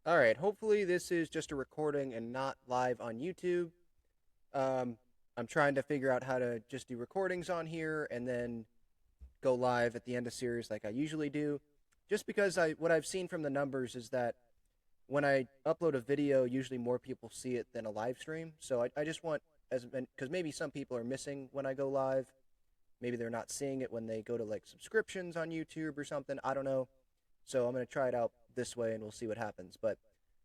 All right, hopefully this is just a recording and not live on YouTube. Um, I'm trying to figure out how to just do recordings on here and then go live at the end of series like I usually do. Just because what I've seen from the numbers is that when I upload a video, usually more people see it than a live stream. So I just want because maybe some people are missing when I go live. Maybe they're not seeing it when they go to like subscriptions on YouTube or something. I don't know. So I'm going to try it out this way and we'll see what happens. But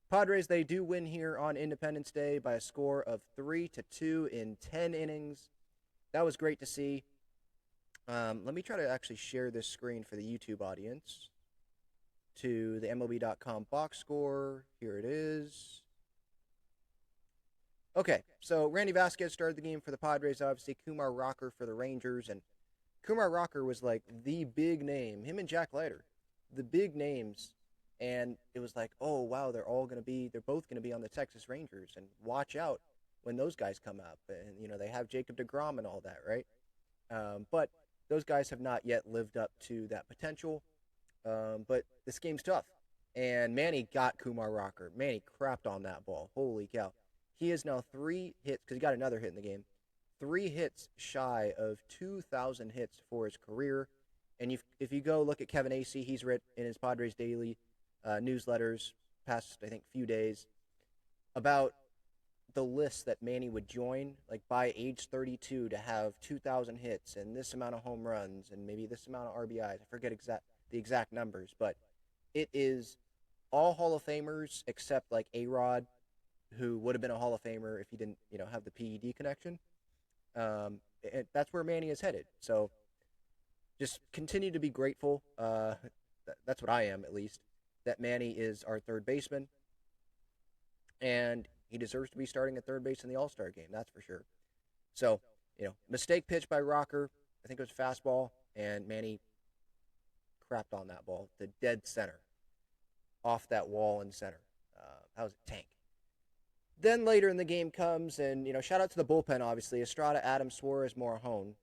Padres, they do win here on Independence Day by a score of 3-2 in 10 innings. That was great to see. Let me try to actually share this screen for the YouTube audience to the MLB.com box score. Here it is. Okay, so Randy Vasquez started the game for the Padres, obviously. Kumar Rocker for the Rangers. And Kumar Rocker was like the big name. Him and Jack Leiter, the big names. And it was like, oh, wow, they're both going to be on the Texas Rangers. And watch out when those guys come up. And, they have Jacob deGrom and all that, right? But those guys have not yet lived up to that potential. But this game's tough. And Manny got Kumar Rocker. Manny crapped on that ball. Holy cow. He is now 3 hits, because he got another hit in the game, 3 hits shy of 2,000 hits for his career. And if you go look at Kevin Acee, he's written in his Padres Daily newsletters past, I think, few days about the list that Manny would join, like by age 32, to have 2,000 hits and this amount of home runs and maybe this amount of RBIs. I forget the exact numbers, but it is all Hall of Famers except like A-Rod, who would have been a Hall of Famer if he didn't, have the PED connection. And that's where Manny is headed. So just continue to be grateful. That's what I am, at least, that Manny is our third baseman, and he deserves to be starting at third base in the All-Star game. That's for sure. So, mistake pitch by Rocker. I think it was fastball, and Manny crapped on that ball to dead center, off that wall in center. That was a tank. Then later in the game comes, and shout out to the bullpen, obviously. Estrada, Adams, Suarez, Morejon.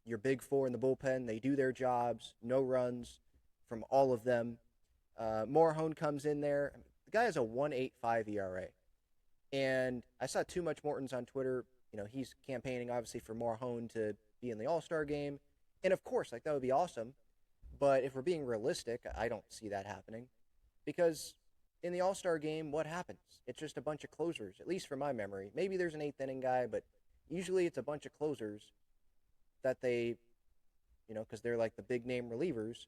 Your big four in the bullpen, they do their jobs. No runs from all of them. Morejon comes in there. The guy has a 1.85 ERA. And I saw Too Much Morton's on Twitter. He's campaigning, obviously, for Morejon to be in the All-Star game. And, of course, that would be awesome. But if we're being realistic, I don't see that happening. Because in the All-Star game, what happens? It's just a bunch of closers, at least from my memory. Maybe there's an eighth inning guy, but usually it's a bunch of closers that they, because they're like the big name relievers,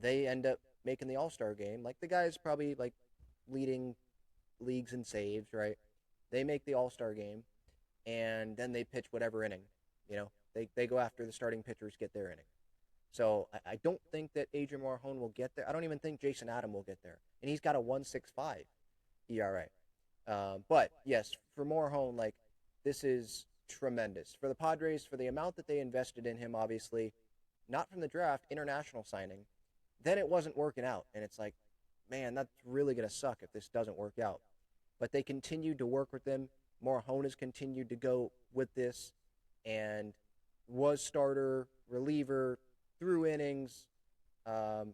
they end up making the All-Star game. Like the guys probably like leading leagues in saves, right? They make the All-Star game, and then they pitch whatever inning. They go after the starting pitchers, get their inning. So I don't think that Adrian Morejon will get there. I don't even think Jason Adam will get there. And he's got a 1.65 ERA. But, yes, for Morejon, this is tremendous. For the Padres, for the amount that they invested in him, obviously, not from the draft, international signing, then it wasn't working out. And it's like, man, that's really going to suck if this doesn't work out. But they continued to work with him. Morejon has continued to go with this and was starter, reliever, through innings, I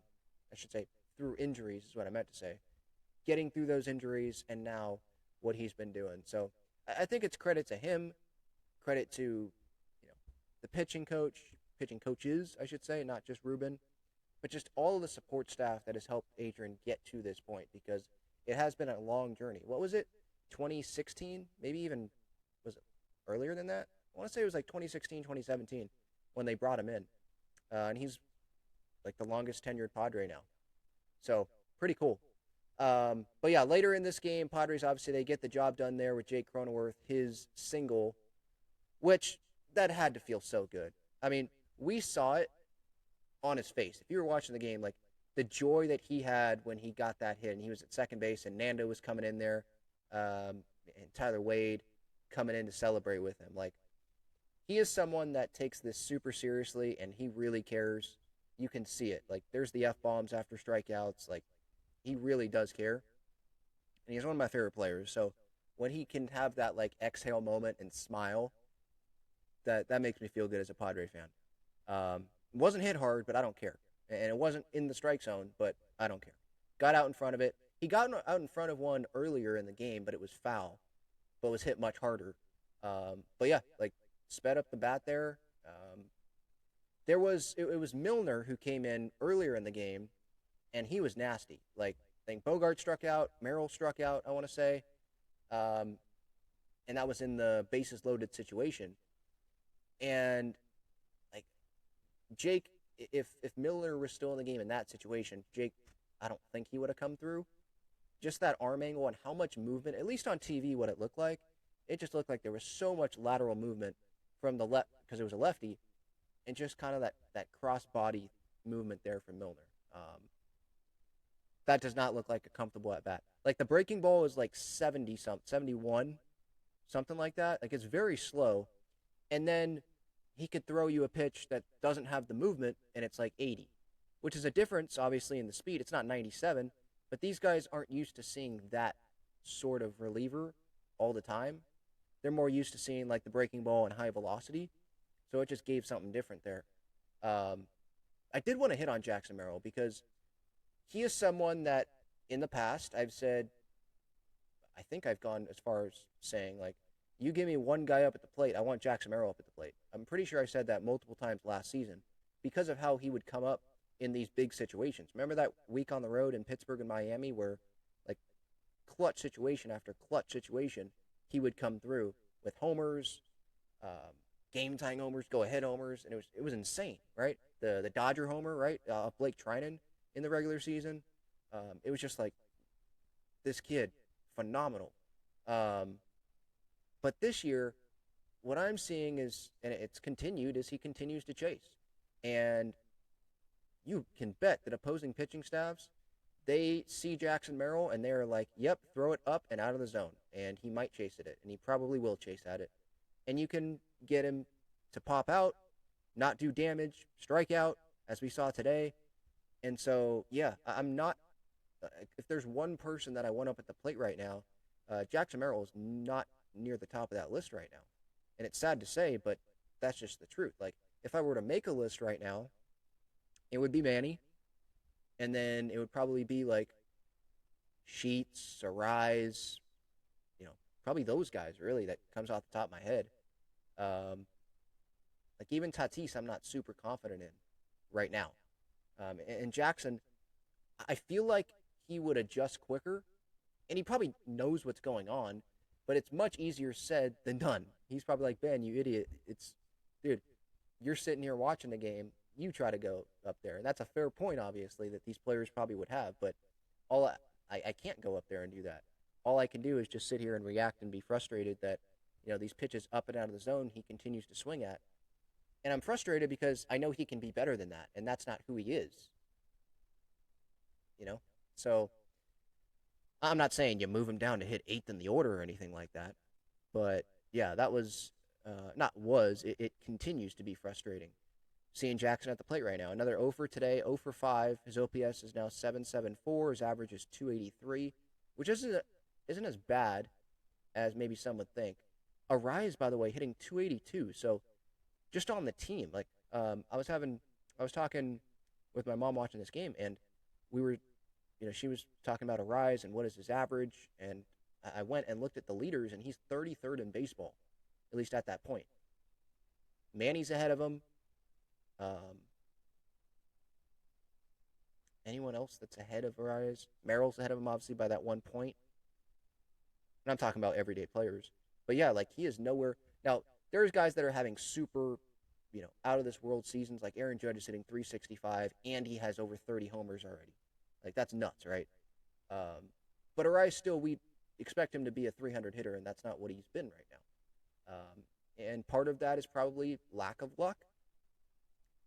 should say through injuries is what I meant to say, getting through those injuries, and now what he's been doing. So I think it's credit to him, credit to the pitching coaches, I should say, not just Ruben, but just all of the support staff that has helped Adrian get to this point, because it has been a long journey. What was it? 2016? Maybe even, was it earlier than that? I want to say it was like 2016, 2017 when they brought him in. And he's like the longest tenured Padre now. So, pretty cool. But yeah, later in this game, Padres, obviously, they get the job done there with Jake Cronenworth, his single, which that had to feel so good. I mean, we saw it on his face. If you were watching the game, like the joy that he had when he got that hit, and he was at second base, and Nando was coming in there, and Tyler Wade coming in to celebrate with him. Like, he is someone that takes this super seriously, and he really cares. You can see it. Like, there's the F-bombs after strikeouts. Like, he really does care. And he's one of my favorite players. So when he can have that, like, exhale moment and smile, that makes me feel good as a Padre fan. It wasn't hit hard, but I don't care. And it wasn't in the strike zone, but I don't care. Got out in front of it. He got out in front of one earlier in the game, but it was foul, but was hit much harder. But yeah, like sped up the bat there. It was Milner who came in earlier in the game, and he was nasty. Like I think Bogart struck out, Merrill struck out. I want to say, um, and that was in the bases loaded situation. And like Jake, if Milner was still in the game in that situation, Jake, I don't think he would have come through. Just that arm angle and how much movement, at least on TV, what it looked like, it just looked like there was so much lateral movement from the left because it was a lefty, and just kind of that cross body movement there from Milner. That does not look like a comfortable at bat. Like the breaking ball is like 70 something, 71, something like that. Like it's very slow, and then he could throw you a pitch that doesn't have the movement, and it's like 80, which is a difference obviously in the speed. It's not 97, but these guys aren't used to seeing that sort of reliever all the time. They're more used to seeing like the breaking ball and high velocity, so it just gave something different there. Um, I did want to hit on Jackson Merrill because he is someone that in the past I've said, I think I've gone as far as saying like, you give me one guy up at the plate, I want Jackson Merrill up at the plate. I'm pretty sure I said that multiple times last season because of how he would come up in these big situations. Remember that week on the road in Pittsburgh and Miami where like clutch situation after clutch situation, he would come through with homers, game tying homers, go ahead homers, and it was insane, right? The Dodger homer, right? Blake Trinan in the regular season. It was just like this kid, phenomenal. But this year, what I'm seeing is, and it's continued, is he continues to chase. And you can bet that opposing pitching staffs, they see Jackson Merrill and they're like, yep, throw it up and out of the zone. And he might chase at it, and he probably will chase at it. And you can get him to pop out, not do damage, strike out, as we saw today. And so, yeah, I'm not, if there's one person that I want up at the plate right now, Jackson Merrill is not near the top of that list right now. And it's sad to say, but that's just the truth. Like, if I were to make a list right now, it would be Manny, and then it would probably be like Sheets, Arraez, probably those guys really that comes off the top of my head. Like even Tatis, I'm not super confident in right now. And Jackson, I feel like he would adjust quicker, and he probably knows what's going on, but it's much easier said than done. He's probably like, Ben, you idiot. Dude, you're sitting here watching the game. You try to go up there. And that's a fair point, obviously, that these players probably would have, but I can't go up there and do that. All I can do is just sit here and react and be frustrated that, these pitches up and out of the zone he continues to swing at. And I'm frustrated because I know he can be better than that, and that's not who he is. So I'm not saying you move him down to hit eighth in the order or anything like that. But, yeah, that was, it continues to be frustrating. Seeing Jackson at the plate right now. Another 0 for today, 0 for 5. His OPS is now 774. His average is 283, which isn't as bad as maybe some would think. Arraez, by the way, hitting 282. So just on the team, like I was talking with my mom watching this game, and we were, she was talking about Arraez and what is his average, and I went and looked at the leaders, and he's 33rd in baseball, at least at that point. Manny's ahead of him. Anyone else that's ahead of Arraez? Merrill's ahead of him, obviously, by that 1 point. And I'm talking about everyday players. But yeah, like he is nowhere. Now, there's guys that are having super, out of this world seasons. Like Aaron Judge is hitting 365, and he has over 30 homers already. Like that's nuts, right? But Arraez still, we expect him to be a 300 hitter, and that's not what he's been right now. And part of that is probably lack of luck.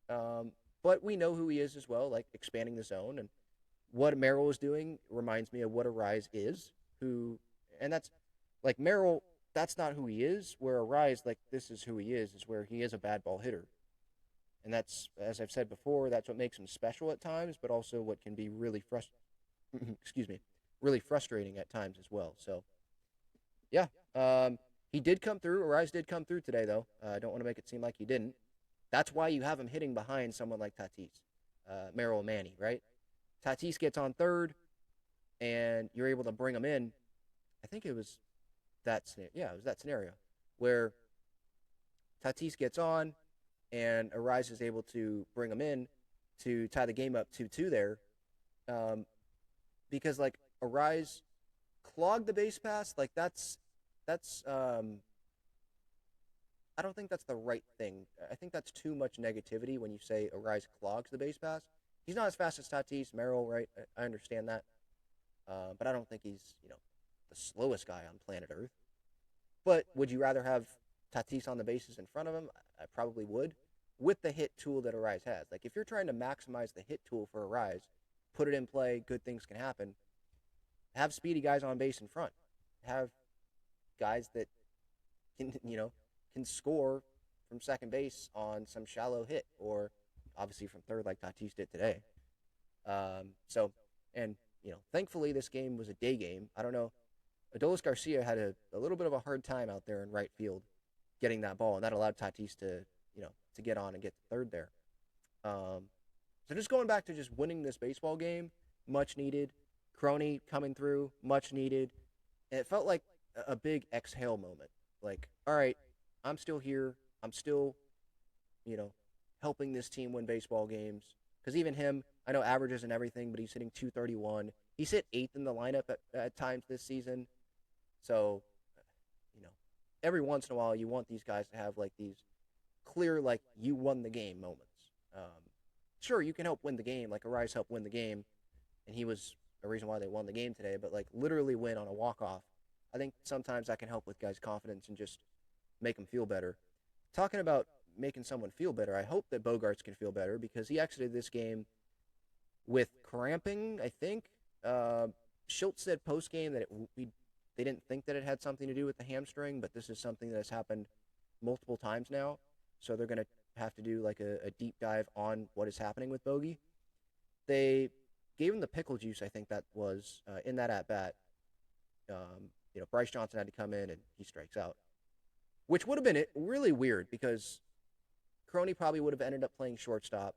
But we know who he is as well, like expanding the zone. And what Merrill is doing reminds me of what Arraez is, and that's like Merrill, that's not who he is, where Arraez, like this is who he is where he is a bad ball hitter. And that's, as I've said before, that's what makes him special at times, but also what can be really really frustrating at times as well. So, yeah, he did come through. Arraez did come through today, though. I don't want to make it seem like he didn't. That's why you have him hitting behind someone like Tatis, Merrill, Manny, right? Tatis gets on third. and you're able to bring them in. I think it was that scenario. Yeah, it was that scenario where Tatis gets on, and Arraez is able to bring him in to tie the game up 2-2 there, um, because like Arraez clogged the base pass. Like that's I don't think that's the right thing. I think that's too much negativity when you say Arraez clogs the base pass. He's not as fast as Tatis, Merrill, right? I understand that, but I don't think he's the slowest guy on planet Earth. But would you rather have Tatis on the bases in front of him? I probably would. With the hit tool that Arraez has, like if you're trying to maximize the hit tool for Arraez, put it in play, good things can happen. Have speedy guys on base in front. Have guys that can can score from second base on some shallow hit, or obviously from third like Tatis did today. So, and thankfully this game was a day game. I don't know. Adolis Garcia had a little bit of a hard time out there in right field getting that ball, and that allowed Tatis to to get on and get the third there. So just going back to just winning this baseball game, much needed. Crony coming through, much needed. And it felt like a big exhale moment. Like, all right, I'm still here. I'm still, you know, helping this team win baseball games. Because even him, I know averages and everything, but he's hitting 231. He's hit eighth in the lineup at times this season. So, every once in a while, you want these guys to have like these clear, like you won the game moments. Sure, you can help win the game, like Arraez helped win the game, and he was a reason why they won the game today. But like literally win on a walk off, I think sometimes that can help with guys' confidence and just make them feel better. Talking about making someone feel better, I hope that Bogarts can feel better because he exited this game with cramping. I think Schultz said post game that they didn't think that it had something to do with the hamstring, but this is something that has happened multiple times now. So they're going to have to do like a deep dive on what is happening with Bogey. They gave him the pickle juice, I think that was in that at bat. Bryce Johnson had to come in and he strikes out, which would have been really weird because Crony probably would have ended up playing shortstop.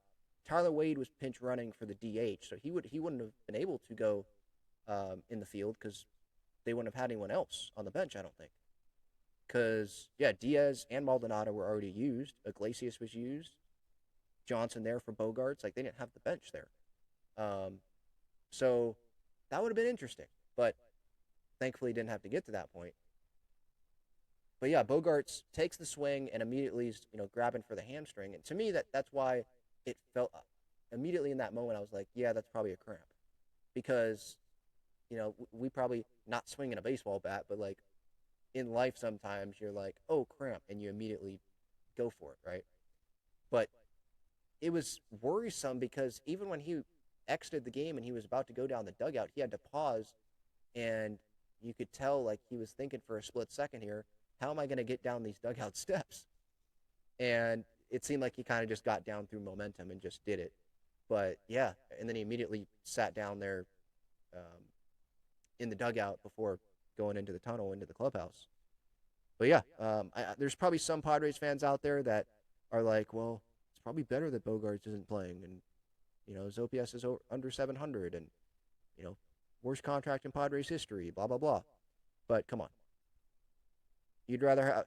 Tyler Wade was pinch running for the DH, so he wouldn't have been able to go in the field because they wouldn't have had anyone else on the bench, I don't think. Because, Diaz and Maldonado were already used. Iglesias was used. Johnson there for Bogarts. Like, they didn't have the bench there. So that would have been interesting. But thankfully didn't have to get to that point. But, Bogarts takes the swing and immediately is, grabbing for the hamstring. And to me, that's why it felt immediately in that moment, I was like, yeah, that's probably a cramp. Because, we probably not swinging a baseball bat, but, like, in life sometimes you're like, oh, cramp, and you immediately go for it, right? But it was worrisome because even when he exited the game and he was about to go down the dugout, he had to pause, and you could tell, like, he was thinking for a split second here, how am I going to get down these dugout steps? And it seemed like he kind of just got down through momentum and just did it. But, and then he immediately sat down there in the dugout before going into the tunnel, into the clubhouse. But there's probably some Padres fans out there that are like, well, it's probably better that Bogarts isn't playing, and his OPS is under 700, and worst contract in Padres history, blah blah blah. But come on, you'd rather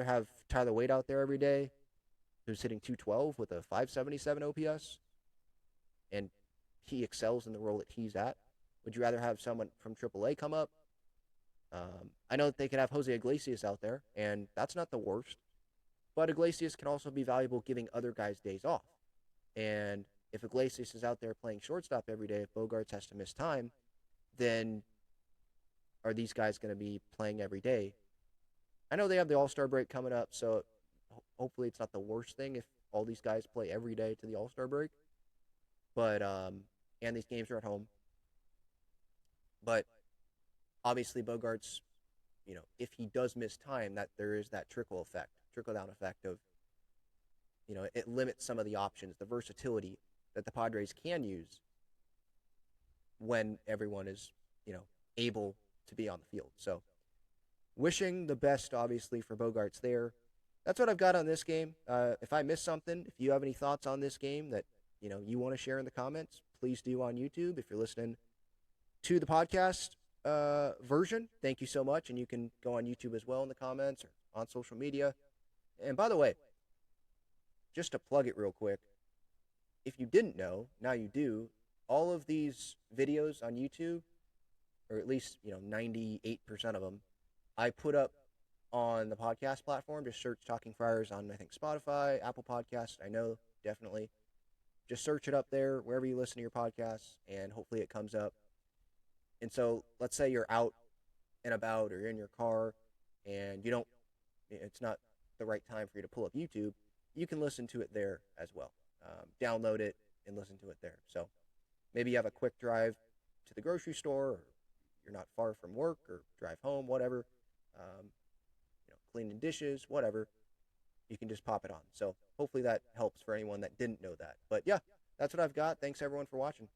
have Tyler Wade out there every day, who's hitting 212 with a 577 OPS, and he excels in the role that he's at. Would you rather have someone from AAA come up? I know that they could have Jose Iglesias out there, and that's not the worst. But Iglesias can also be valuable giving other guys days off. And if Iglesias is out there playing shortstop every day, if Bogarts has to miss time, then are these guys going to be playing every day? I know they have the All-Star break coming up, so hopefully it's not the worst thing if all these guys play every day to the All-Star break. But, and these games are at home. But obviously, Bogarts, if he does miss time, that there is that trickle down effect of, it limits some of the options, the versatility that the Padres can use when everyone is, able to be on the field. So, wishing the best, obviously, for Bogarts there. That's what I've got on this game. If I missed something, if you have any thoughts on this game that, you want to share in the comments, please do on YouTube. If you're listening to the podcast version, thank you so much. And you can go on YouTube as well in the comments or on social media. And by the way, just to plug it real quick, if you didn't know, now you do, all of these videos on YouTube, or at least, 98% of them, I put up on the podcast platform. Just search Talking Friars on, I think, Spotify, Apple Podcasts. I know, definitely. Just search it up there, wherever you listen to your podcasts, and hopefully it comes up. And so, let's say you're out and about, or you're in your car, and it's not the right time for you to pull up YouTube, you can listen to it there as well. Download it and listen to it there. So maybe you have a quick drive to the grocery store, or you're not far from work, or drive home, whatever. Cleaning dishes, whatever. You can just pop it on. So hopefully that helps for anyone that didn't know that. But yeah, that's what I've got. Thanks everyone for watching.